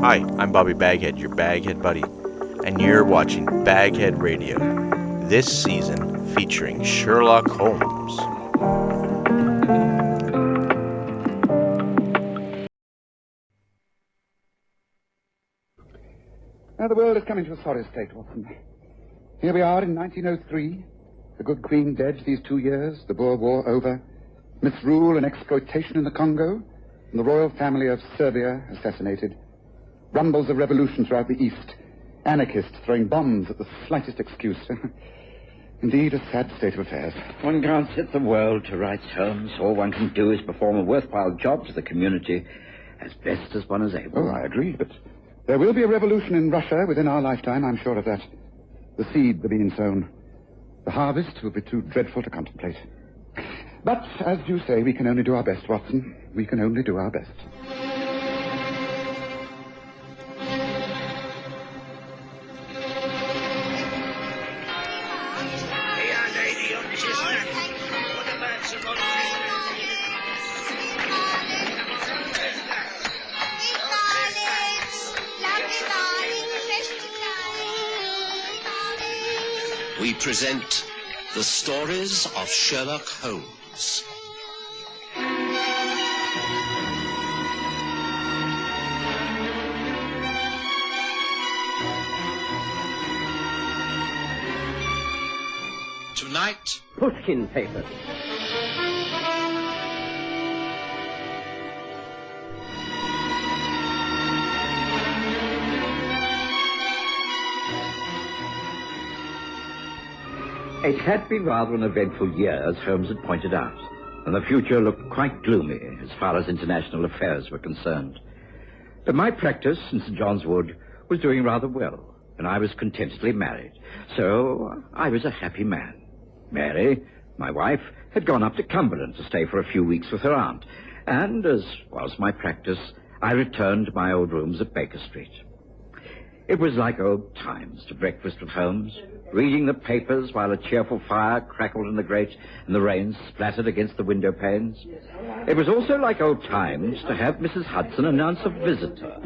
Hi, I'm Bobby Baghead, your Baghead Buddy, and you're watching BagHead Radio, this season featuring Sherlock Holmes. Now the world is coming to a sorry state, Watson. Here we are in 1903, the good Queen dead these 2 years, the Boer War over, misrule and exploitation in the Congo, and the royal family of Serbia assassinated. Rumbles of revolution throughout the East. Anarchists throwing bombs at the slightest excuse. Indeed, a sad state of affairs. One can't set the world to rights, Holmes. All one can do is perform a worthwhile job to the community as best as one is able. Oh, I agree, but there will be a revolution in Russia within our lifetime, I'm sure of that. The seeds are being sown. The harvest will be too dreadful to contemplate. But, as you say, we can only do our best, Watson. We can only do our best. We present the stories of Sherlock Holmes. Tonight, Pushkin papers. It had been rather an eventful year, as Holmes had pointed out, and the future looked quite gloomy as far as international affairs were concerned. But my practice in St. John's Wood was doing rather well, and I was contentedly married, so I was a happy man. Mary, my wife, had gone up to Cumberland to stay for a few weeks with her aunt, and, as was my practice, I returned to my old rooms at Baker Street. It was like old times to breakfast with Holmes, reading the papers while a cheerful fire crackled in the grate and the rain splattered against the window panes. It was also like old times to have Mrs. Hudson announce a visitor.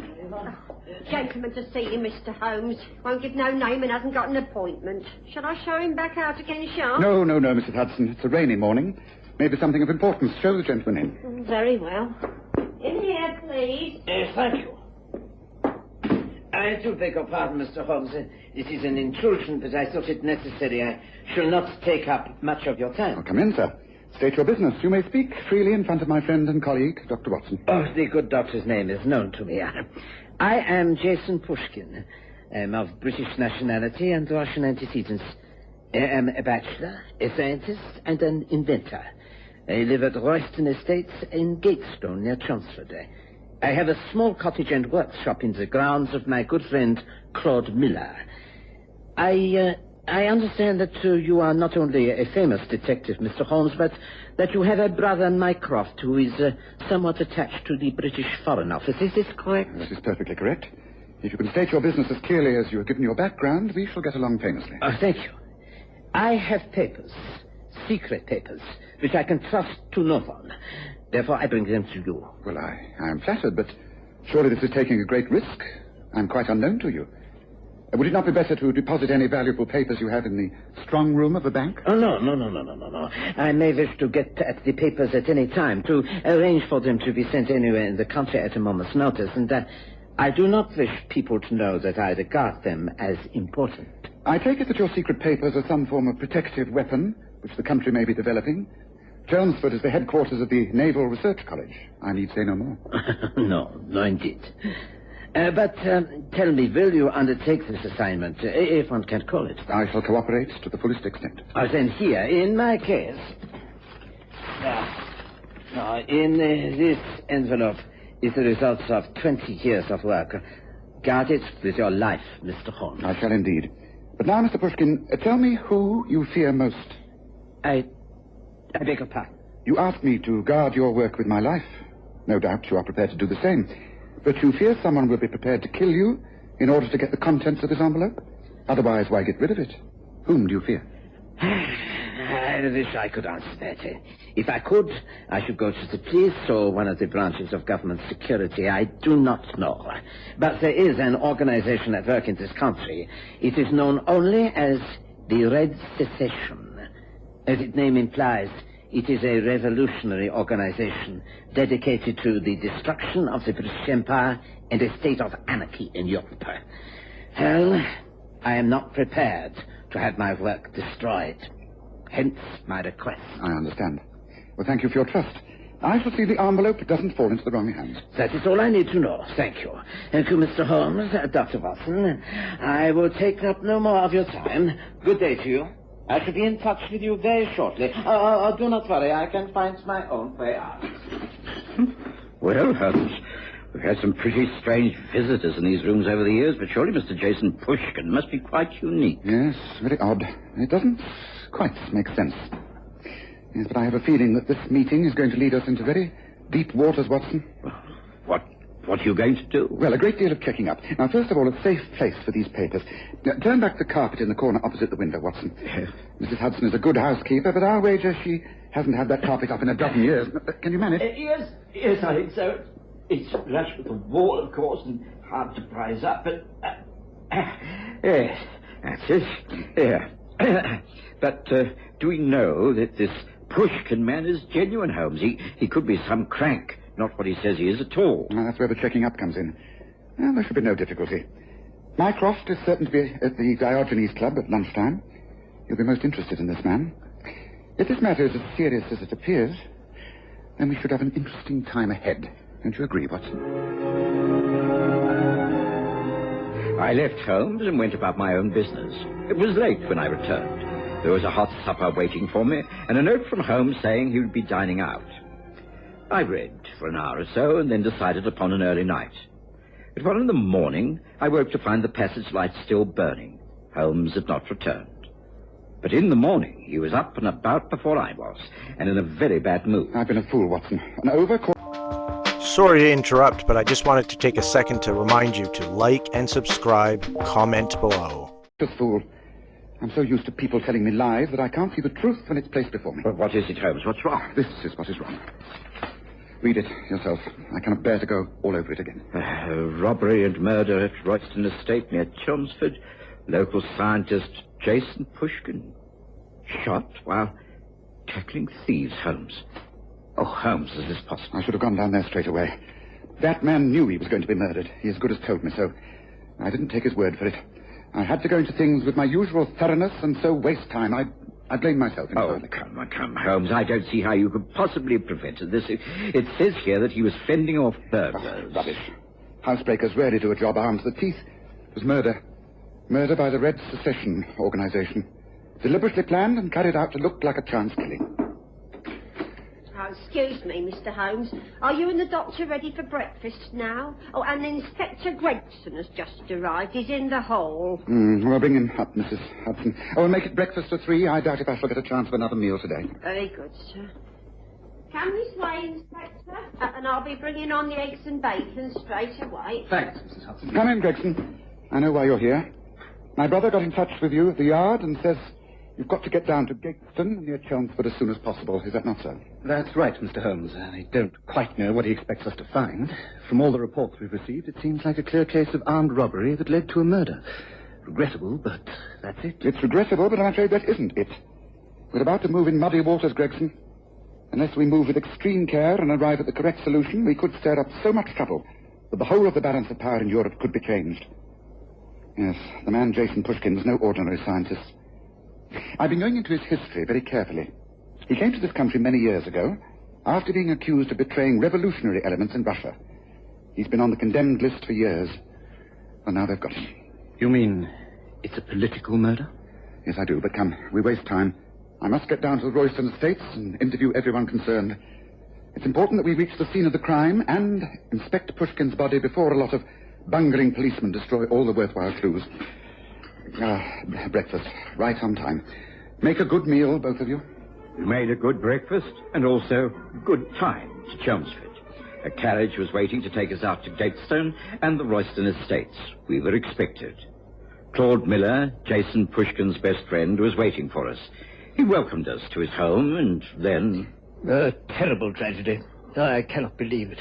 Gentleman to see you, Mr. Holmes. Won't give no name and hasn't got an appointment. Shall I show him back out again sharp? No, Mrs. Hudson. It's a rainy morning. Maybe something of importance. Show the gentleman in. Very well. In here, please. Thank you. I do beg your pardon, Mr. Holmes. This is an intrusion, but I thought it necessary. I shall not take up much of your time. Oh, come in, sir. State your business. You may speak freely in front of my friend and colleague, Dr. Watson. Oh, the good doctor's name is known to me. I am Jason Pushkin. I am of British nationality and Russian antecedents. I am a bachelor, a scientist, and an inventor. I live at Royston Estates in Gatestone, near Chelmsford. I have a small cottage and workshop in the grounds of my good friend Claude Miller. I understand that you are not only a famous detective, Mr. Holmes, but that you have a brother, Mycroft, who is somewhat attached to the British Foreign Office. Is this correct? This is perfectly correct. If you can state your business as clearly as you have given your background, we shall get along famously. Oh, thank you. I have papers, secret papers, which I can trust to no one. Therefore, I bring them to you. Well, I am flattered, but surely this is taking a great risk. I'm quite unknown to you. Would it not be better to deposit any valuable papers you have in the strong room of a bank? Oh, no. I may wish to get at the papers at any time, to arrange for them to be sent anywhere in the country at a moment's notice, and I do not wish people to know that I regard them as important. I take it that your secret papers are some form of protective weapon which the country may be developing. Chelmsford is the headquarters of the Naval Research College. I need say no more. No, indeed. But tell me, will you undertake this assignment, if one can call it? I shall cooperate to the fullest extent. Then here, in my case... in this envelope is the results of 20 years of work. Guard it with your life, Mr. Holmes. I shall indeed. But now, Mr. Pushkin, tell me who you fear most. I beg your pardon. You asked me to guard your work with my life. No doubt you are prepared to do the same. But you fear someone will be prepared to kill you in order to get the contents of this envelope? Otherwise, why get rid of it? Whom do you fear? I I wish I could answer that. If I could, I should go to the police or one of the branches of government security. I do not know. But there is an organization at work in this country. It is known only as the Red Secession. As its name implies, it is a revolutionary organization dedicated to the destruction of the British Empire and a state of anarchy in Europe. Well, I am not prepared to have my work destroyed. Hence my request. I understand. Well, thank you for your trust. I shall see the envelope doesn't fall into the wrong hands. That is all I need to know. Thank you. Thank you, Mr. Holmes, Dr. Watson. I will take up no more of your time. Good day to you. I shall be in touch with you very shortly. Do not worry. I can find my own way out. Well, Holmes, we've had some pretty strange visitors in these rooms over the years, but surely Mr. Jason Pushkin must be quite unique. Yes, very odd. It doesn't quite make sense. Yes, but I have a feeling that this meeting is going to lead us into very deep waters, Watson. What are you going to do? Well, a great deal of checking up. Now, first of all, a safe place for these papers. Turn back the carpet in the corner opposite the window, Watson. Yes. Mrs. Hudson is a good housekeeper, but I'll wager she hasn't had that carpet up in a dozen years. Can you manage? Yes, I think so. It's flush with the wall, of course, and hard to prise up, but... Yes, that's it. Yeah. But do we know that this Pushkin man is genuine, Holmes? He could be some crank, not what he says he is at all. Well, that's where the checking up comes in. Well, there should be no difficulty. Mycroft is certain to be at the Diogenes Club at lunchtime. You'll be most interested in this man. If this matter is as serious as it appears, then we should have an interesting time ahead. Don't you agree, Watson? I left Holmes and went about my own business. It was late when I returned. There was a hot supper waiting for me, and a note from Holmes saying he would be dining out. I read for an hour or so, and then decided upon an early night. At 1 in the morning, I woke to find the passage light still burning. Holmes had not returned. But in the morning, he was up and about before I was, and in a very bad mood. I've been a fool, Watson. An Sorry to interrupt, but I just wanted to take a second to remind you to like and subscribe, comment below. Fool. I'm so used to people telling me lies that I can't see the truth when it's placed before me. But what is it, Holmes? What's wrong? This is what is wrong. Read it yourself. I cannot bear to go all over it again. Robbery and murder at Royston Estate near Chelmsford. Local scientist Jason Pushkin shot while tackling thieves, Holmes. Oh, Holmes, is this possible? I should have gone down there straight away. That man knew he was going to be murdered. He as good as told me so. I didn't take his word for it. I had to go into things with my usual thoroughness and so waste time. I blame myself. Oh, come, Holmes. I don't see how you could possibly have prevented this. It says here that he was fending off burglars. Oh, rubbish. Housebreakers rarely do a job armed to the teeth. It was murder. Murder by the Red Secession organization. Deliberately planned and carried out to look like a chance killing. Oh, excuse me, Mr. Holmes. Are you and the doctor ready for breakfast now? Oh, and Inspector Gregson has just arrived. He's in the hall. Well, bring him up, Mrs. Hudson. Oh, we'll make it breakfast at 3. I doubt if I shall get a chance of another meal today. Very good, sir. Come this way, Inspector. And I'll be bringing on the eggs and bacon straight away. Thanks, Mrs. Hudson. Come in, Gregson. I know why you're here. My brother got in touch with you at the yard and says you've got to get down to Gateston near Chelmsford as soon as possible. Is that not so? That's right, Mr. Holmes. I don't quite know what he expects us to find. From all the reports we've received, it seems like a clear case of armed robbery that led to a murder. Regrettable, but that's it. It's regrettable, but I'm afraid that isn't it. We're about to move in muddy waters, Gregson. Unless we move with extreme care and arrive at the correct solution, we could stir up so much trouble that the whole of the balance of power in Europe could be changed. Yes, the man Jason Pushkin was no ordinary scientist. I've been going into his history very carefully. He came to this country many years ago after being accused of betraying revolutionary elements in Russia. He's been on the condemned list for years. Well, now they've got him. You mean it's a political murder? Yes, I do, but come, we waste time. I must get down to the Royston Estates and interview everyone concerned. It's important that we reach the scene of the crime and inspect Pushkin's body before a lot of bungling policemen destroy all the worthwhile clues. Breakfast, right on time. Make a good meal, both of you. You made a good breakfast and also good time to Chelmsford. A carriage was waiting to take us out to Gatestone and the Royston Estates. We were expected. Claude Miller, Jason Pushkin's best friend, was waiting for us. He welcomed us to his home, and then... A terrible tragedy. I cannot believe it.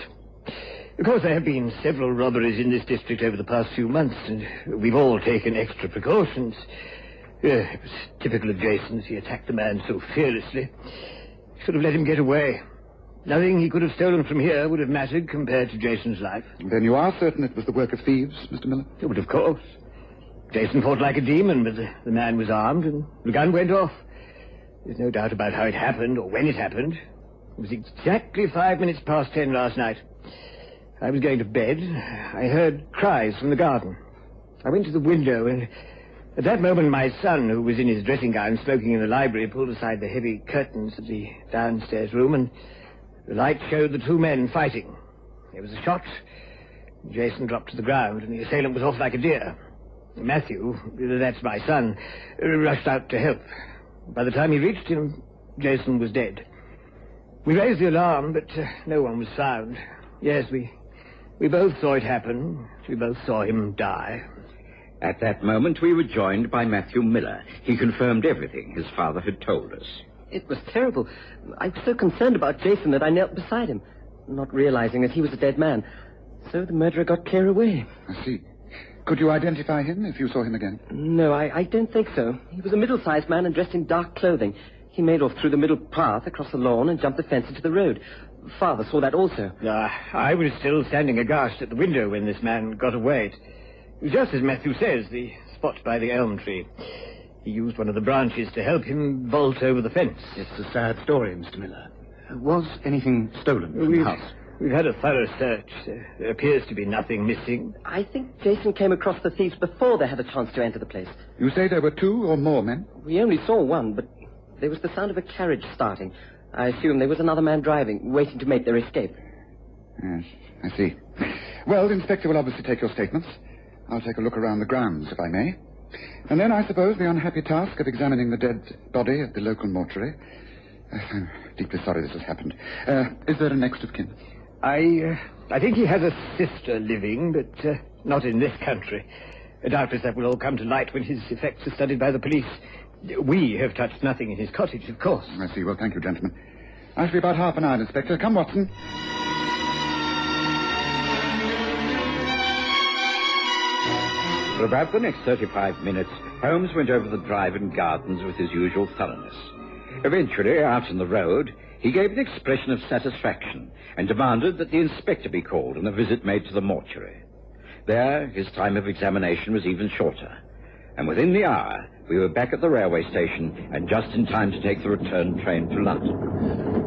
Of course, there have been several robberies in this district over the past few months, and we've all taken extra precautions. It was typical of Jason's. He attacked the man so fearlessly. Should have let him get away. Nothing he could have stolen from here would have mattered compared to Jason's life. Then you are certain it was the work of thieves, Mr. Miller? Oh, but of course. Jason fought like a demon, but the man was armed, and the gun went off. There's no doubt about how it happened, or when it happened. It was exactly 5 minutes past 10 last night. I was going to bed. I heard cries from the garden. I went to the window, and at that moment my son, who was in his dressing gown smoking in the library, pulled aside the heavy curtains of the downstairs room, and the light showed the two men fighting. There was a shot. Jason dropped to the ground, and the assailant was off like a deer. Matthew, that's my son, rushed out to help. By the time he reached him, Jason was dead. We raised the alarm, but no one was found. Yes, we both saw it happen. We both saw him die. At that moment, we were joined by Matthew Miller. He confirmed everything his father had told us. It was terrible. I was so concerned about Jason that I knelt beside him, not realizing that he was a dead man. So the murderer got clear away. I see. Could you identify him if you saw him again? No, I don't think so. He was a middle-sized man and dressed in dark clothing. He made off through the middle path across the lawn and jumped the fence into the road. Father saw that also. I was still standing aghast at the window when this man got away. It was just as Matthew says, the spot by the elm tree. He used one of the branches to help him vault over the fence. It's a sad story, Mr. Miller. Was anything stolen from the house? We've had a thorough search. There appears to be nothing missing. I think Jason came across the thieves before they had a chance to enter the place. You say there were two or more men? We only saw one, but there was the sound of a carriage starting. I assume there was another man driving, waiting to make their escape. Yes, I see. Well, the inspector will obviously take your statements. I'll take a look around the grounds, if I may. And then, I suppose, the unhappy task of examining the dead body at the local mortuary. I'm deeply sorry this has happened. Is there a next of kin? I think he has a sister living, but not in this country. Doubtless that will all come to light when his effects are studied by the police. We have touched nothing in his cottage, of course. I see. Well, thank you, gentlemen. I shall be about half an hour, Inspector. Come, Watson. For about the next 35 minutes, Holmes went over the drive and gardens with his usual thoroughness. Eventually, out on the road, he gave an expression of satisfaction and demanded that the inspector be called and a visit made to the mortuary. There, his time of examination was even shorter, and within the hour, we were back at the railway station and just in time to take the return train to London.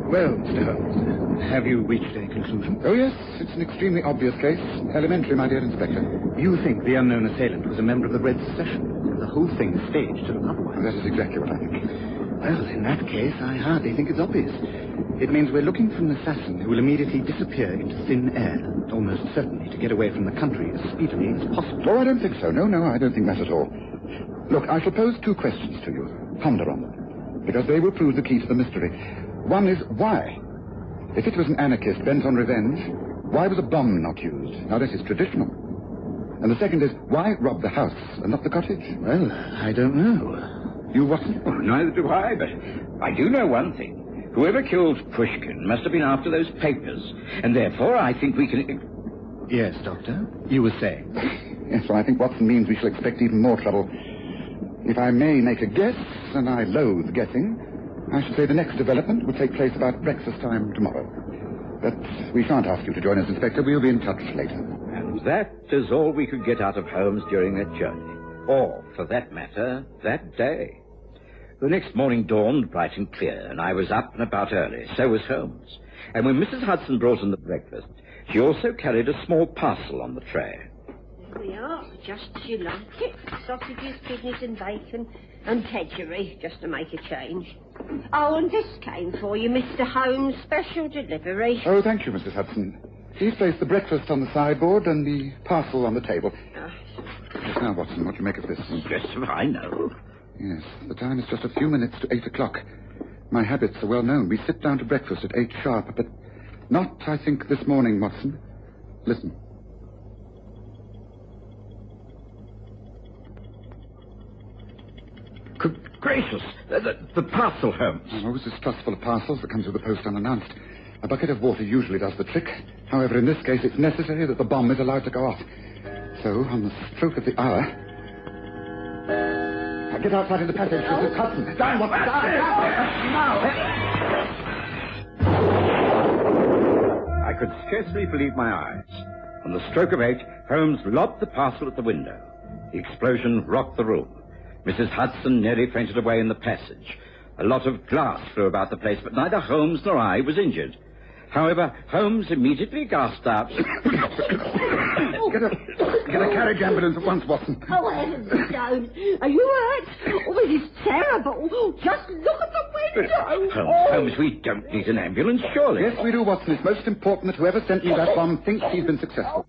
Well, Mr. Holmes, have you reached any conclusion? Oh, yes. It's an extremely obvious case. Elementary, my dear Inspector. You think the unknown assailant was a member of the Red Secession? The whole thing is staged to look otherwise. That is exactly what I think. Well, in that case, I hardly think it's obvious. It means we're looking for an assassin who will immediately disappear into thin air, almost certainly to get away from the country as speedily as possible. Oh, I don't think so. No, I don't think that at all. Look, I shall pose two questions to you. Ponder on them, because they will prove the key to the mystery. One is, why? If it was an anarchist bent on revenge, why was a bomb not used? Now, this is traditional. And the second is, why rob the house and not the cottage? Well, I don't know. You, Watson? Well, neither do I, but I do know one thing. Whoever killed Pushkin must have been after those papers, and therefore I think we can... Yes, Doctor? You were saying? Yes, well, I think Watson means we shall expect even more trouble. If I may make a guess, and I loathe guessing, I should say the next development will take place about breakfast time tomorrow. But we shan't ask you to join us, Inspector. We'll be in touch later. And that is all we could get out of Holmes during that journey. Or, for that matter, that day. The next morning dawned bright and clear, and I was up and about early. So was Holmes. And when Mrs. Hudson brought in the breakfast, she also carried a small parcel on the tray. There we are, just as you like it. Sausages, kidneys and bacon, and kedgeree, just to make a change. Oh, and this came for you, Mr. Holmes, special delivery. Oh, thank you, Mrs. Hudson. Please place the breakfast on the sideboard and the parcel on the table. Yes, now, Watson, what do you make of this? Just as I know. Yes, the time is just a few minutes to 8 o'clock. My habits are well known. We sit down to breakfast at 8 sharp, but not, I think, this morning, Watson. Listen. gracious! The parcel, Holmes. I'm always distrustful of parcels that comes with the post unannounced. A bucket of water usually does the trick. However, in this case, it's necessary that the bomb is allowed to go off. So, on the stroke of the hour... Now get outside in the passage, Mrs. Hudson. Down, Watson! Now! I could scarcely believe my eyes. On the stroke of 8, Holmes lobbed the parcel at the window. The explosion rocked the room. Mrs. Hudson nearly fainted away in the passage. A lot of glass flew about the place, but neither Holmes nor I was injured. However, Holmes immediately gasped out. Get a carriage ambulance at once, Watson. Oh, heavens, Jones. Are you hurt? Oh, it is terrible. Just look at the window. Holmes, we don't need an ambulance, surely. Yes, we do, Watson. It's most important that whoever sent me that bomb thinks he's been successful.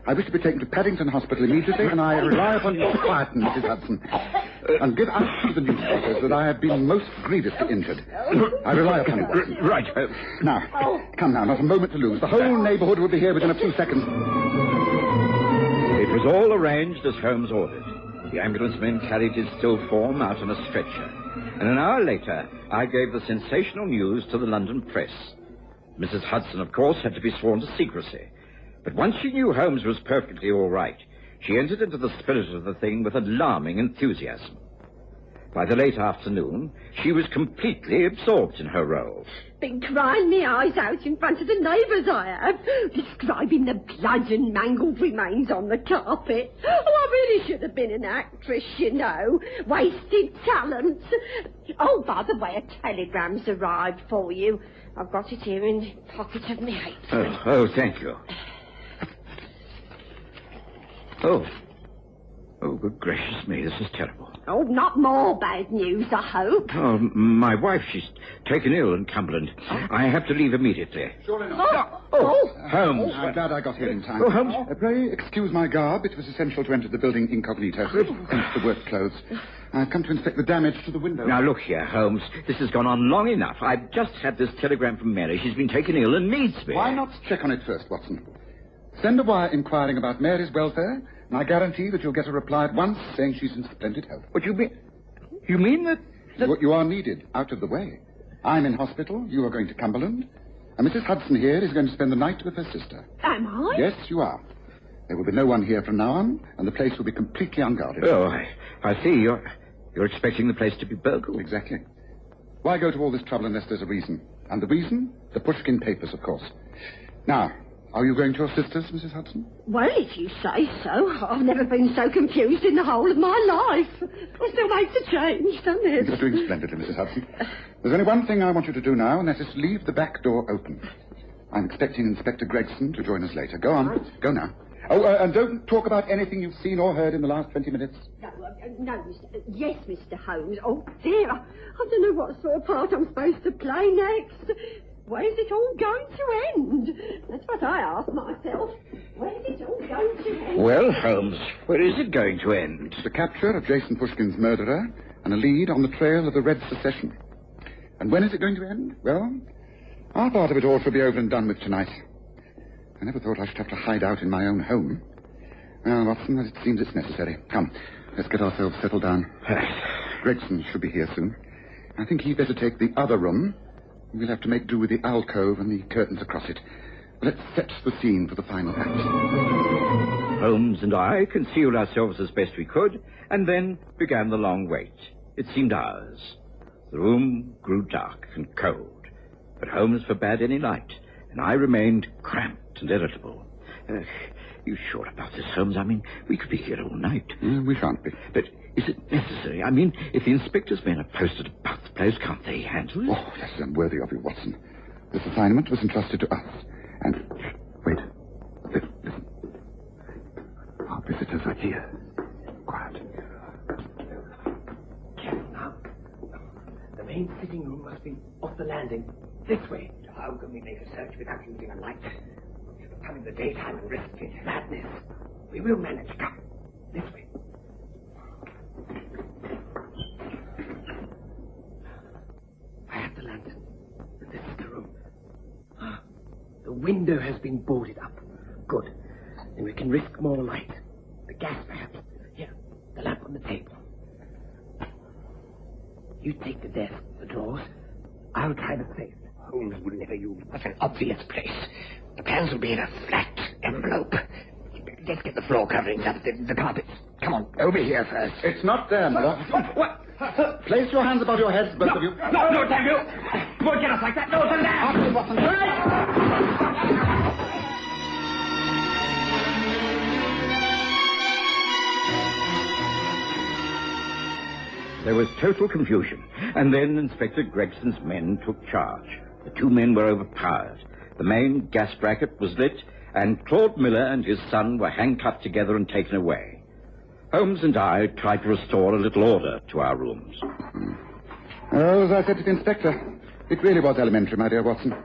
I wish to be taken to Paddington Hospital immediately, and I rely upon you to quieten Mrs. Hudson. And give out to the newspapers that I have been most grievously injured. I rely upon you. Right. Now, come now, not a moment to lose. The whole neighborhood will be here within a few seconds. It was all arranged as Holmes ordered. The ambulance men carried his still form out on a stretcher. And an hour later, I gave the sensational news to the London press. Mrs. Hudson, of course, had to be sworn to secrecy. But once she knew Holmes was perfectly all right, she entered into the spirit of the thing with alarming enthusiasm. By the late afternoon, she was completely absorbed in her role. Been crying my eyes out in front of the neighbours, I have. Describing the blood and mangled remains on the carpet. Oh, I really should have been an actress, you know. Wasted talent. Oh, by the way, a telegram's arrived for you. I've got it here in the pocket of my apron. Oh, thank you. Oh, good gracious me, this is terrible. Oh, not more bad news, I hope. Oh, my wife, she's taken ill in Cumberland. I have to leave immediately. Sure enough. Holmes. I'm glad I got here in time. Oh, Holmes. Pray excuse my garb. It was essential to enter the building incognito. Hence the work clothes. I've come to inspect the damage to the window. Now, look here, Holmes. This has gone on long enough. I've just had this telegram from Mary. She's been taken ill and needs me. Why not check on it first, Watson? Send a wire inquiring about Mary's welfare, and I guarantee that you'll get a reply at once saying she's in splendid health. What you mean? You mean that... You are needed, out of the way. I'm in hospital, you are going to Cumberland, and Mrs. Hudson here is going to spend the night with her sister. Am I? Yes, you are. There will be no one here from now on, and the place will be completely unguarded. Oh, I see. You're expecting the place to be burgled. Exactly. Why go to all this trouble unless there's a reason? And the reason? The Pushkin papers, of course. Now, are you going to your sister's, Mrs. Hudson? Well, if you say so. I've never been so confused in the whole of my life. It still makes a change, doesn't it? You're doing splendidly, Mrs. Hudson. There's only one thing I want you to do now, and that is leave the back door open. I'm expecting Inspector Gregson to join us later. Go on. Right. Go now. Oh, and don't talk about anything you've seen or heard in the last 20 minutes. No, yes, Mr. Holmes. Oh, dear. I don't know what sort of part I'm supposed to play next. Where's it all going to end? That's what I ask myself. Where's it all going to end? Well, Holmes, where is it going to end? The capture of Jason Pushkin's murderer and a lead on the trail of the Red Secession. And when is it going to end? Well, our part of it all shall be over and done with tonight. I never thought I should have to hide out in my own home. Well, Watson, it seems it's necessary. Come, let's get ourselves settled down. Gregson should be here soon. I think he'd better take the other room. We'll have to make do with the alcove and the curtains across it. Let's set the scene for the final act. Holmes and I concealed ourselves as best we could, and then began the long wait. It seemed hours. The room grew dark and cold, but Holmes forbade any light, and I remained cramped and irritable. You sure about this, Holmes? I mean, we could be here all night. We shan't be. But is it necessary? I mean, if the inspector's men are posted about the place, can't they handle it? Oh, that is unworthy of you, Watson. This assignment was entrusted to us. And... Wait. Listen. Our visitors are here. Quiet. Careful now. The main sitting room must be off the landing. This way. How can we make a search without using a light? If we come in the daytime and risk it. Madness. We will manage. Come. This way. I have the lantern. This is the room. The window has been boarded up. Good. Then we can risk more light. The gas, perhaps. Here, the lamp on the table. You take the desk, the drawers. I'll try the safe. Holmes would never use such an obvious place. The plans will be in a flat envelope. Let's get the floor coverings up, the carpets. Come on, over here first. It's not there, Miller. What? Place your hands above your heads, both of you. No, thank you. You won't get us like that. No, the lamp. After you, Watson. There was total confusion, and then Inspector Gregson's men took charge. The two men were overpowered. The main gas bracket was lit, and Claude Miller and his son were handcuffed together and taken away. Holmes and I tried to restore a little order to our rooms. Well, as I said to the inspector, it really was elementary, my dear Watson. It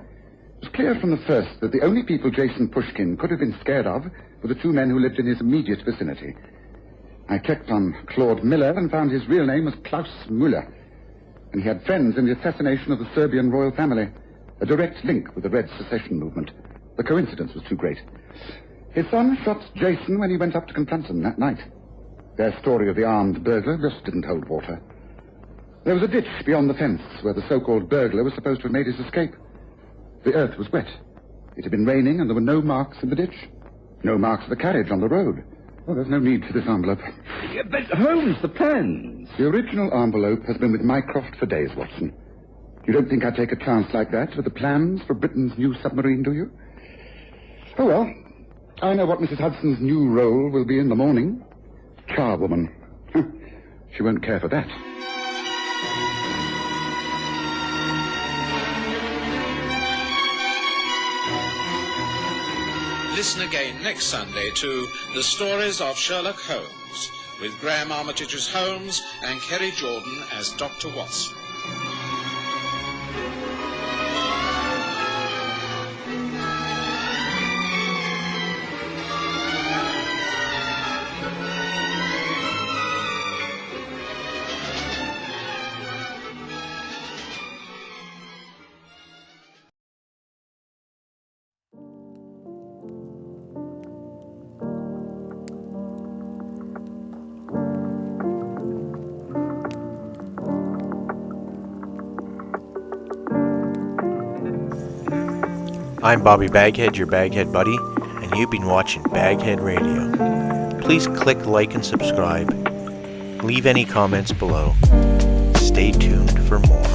was clear from the first that the only people Jason Pushkin could have been scared of were the two men who lived in his immediate vicinity. I checked on Claude Miller and found his real name was Klaus Müller, and he had friends in the assassination of the Serbian royal family, a direct link with the Red Secession movement. The coincidence was too great. His son shot Jason when he went up to confront them that night. Their story of the armed burglar just didn't hold water. There was a ditch beyond the fence where the so-called burglar was supposed to have made his escape. The earth was wet. It had been raining and there were no marks in the ditch. No marks of the carriage on the road. Well, there's no need for this envelope. Yeah, but Holmes, the plans. The original envelope has been with Mycroft for days, Watson. You don't think I'd take a chance like that with the plans for Britain's new submarine, do you? Oh, well, I know what Mrs. Hudson's new role will be in the morning. Charwoman. She won't care for that. Listen again next Sunday to The Stories of Sherlock Holmes, with Graham Armitage as Holmes and Kerry Jordan as Dr. Watson. I'm Bobby Baghead, your Baghead Buddy, and you've been watching Baghead Radio. Please click like and subscribe. Leave any comments below. Stay tuned for more.